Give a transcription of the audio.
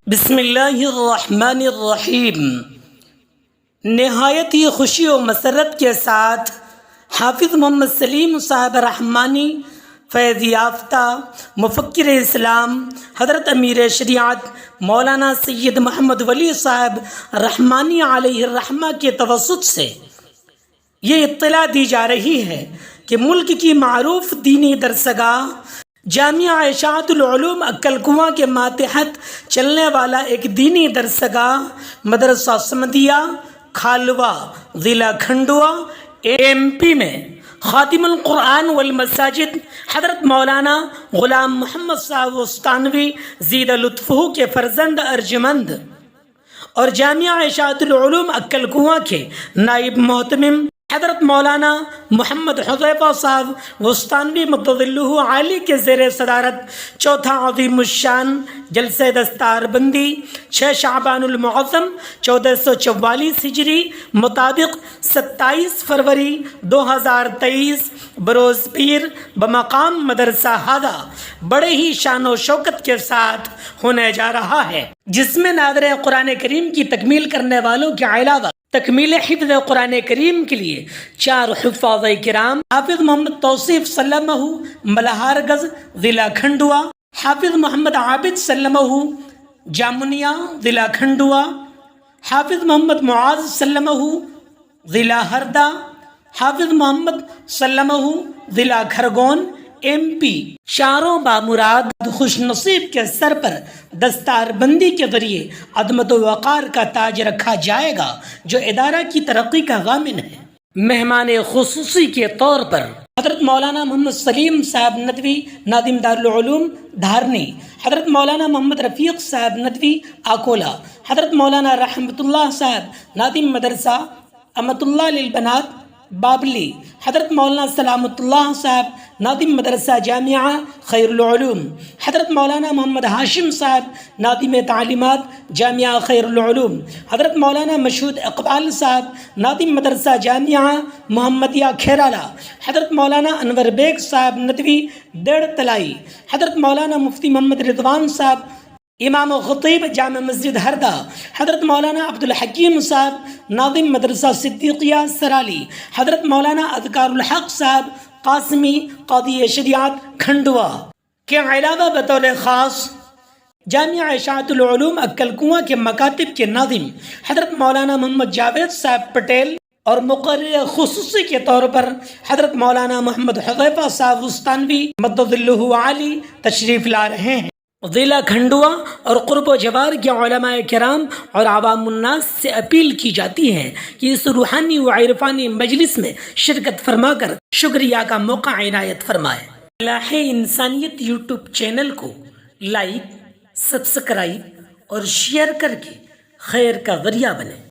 بسم اللہ الرحمن الرحیم۔ نہایت ہی خوشی و مسرت کے ساتھ حافظ محمد سلیم صاحب رحمانی فیض یافتہ مفکر اسلام حضرت امیر شریعت مولانا سید محمد ولی صاحب رحمانی علیہ الرحمہ کے توسط سے یہ اطلاع دی جا رہی ہے کہ ملک کی معروف دینی درسگاہ جامعہ اشاعت العلوم عکل کنواں کے ماتحت چلنے والا ایک دینی درسگاہ مدرسہ سمدیہ کھالوا ضلع کھنڈوا MP میں خاتم القرآن والمساجد حضرت مولانا غلام محمد صاحب وسطانوی زید لطفہ کے فرزند ارجمند اور جامعہ اشاعت العلوم عکل کنواں کے نائب محتمم حضرت مولانا محمد حذیفہ صاحب وسطانوی مدظلہ عالی کے زیر صدارت چوتھا عظیم الشان جلسہ دستار بندی 6 شعبان المعظم 1444 ہجری مطابق 27 فروری 2023 بروز پیر بمقام مدرسہ ہادہ بڑے ہی شان و شوکت کے ساتھ ہونے جا رہا ہے، جس میں ناظر قرآن کریم کی تکمیل کرنے والوں کے علاوہ تکمیل حفظ قرآن کریم کے لیے 4 حفاظ کرام حافظ محمد توصیف سلمہ ملہارگز ضلع کھنڈوا، حافظ محمد عابد سلمہ جامنیا ضلع کھنڈوا، حافظ محمد معاذ سلمہ ضلع ہردا، حافظ محمد سلمہ ضلع کھرگون MP چاروں بامراد خوش نصیب کے سر پر دستار بندی کے ذریعے عظمت و وقار کا تاج رکھا جائے گا، جو ادارہ کی ترقی کا ضامن ہے۔ مہمان خصوصی کے طور پر حضرت مولانا محمد سلیم صاحب ندوی ناظم دارالعلوم دھارنی، حضرت مولانا محمد رفیق صاحب ندوی آکولہ، حضرت مولانا رحمت اللہ صاحب ناظم مدرسہ امت اللہ للبنات بابلی، حضرت مولانا سلامت اللہ صاحب ناظم مدرسہ جامعہ خیر العلوم، حضرت مولانا محمد ہاشم صاحب ناظم تعلیمات جامعہ خیر العلوم، حضرت مولانا مشہود اقبال صاحب ناظم مدرسہ جامعہ محمدیہ کھیرالہ، حضرت مولانا انور بیگ صاحب ندوی ڈیڑھ تلائی، حضرت مولانا مفتی محمد رضوان صاحب امام و خطیب جامع مسجد ہردا، حضرت مولانا عبدالحکیم صاحب ناظم مدرسہ صدیقیہ سرالی، حضرت مولانا اذکار الحق صاحب قاسمی قاضی شریعت کھنڈوا کے علاوہ بطور خاص جامعہ اشاعت العلوم عکل کنواں کے مکاتب کے ناظم حضرت مولانا محمد جاوید صاحب پٹیل اور مقرر خصوصی کے طور پر حضرت مولانا محمد حذیفہ صاحب وسطانوی مدظلہ عالی تشریف لا رہے ہیں۔ ضلع کھنڈوا اور قرب و جوار کے علماء کرام اور عوام الناس سے اپیل کی جاتی ہے کہ اس روحانی و عرفانی مجلس میں شرکت فرما کر شکریہ کا موقع عنایت فرمائے۔ فلاح انسانیت YouTube چینل کو لائک، سبسکرائب اور شیئر کر کے خیر کا ذریعہ بنے۔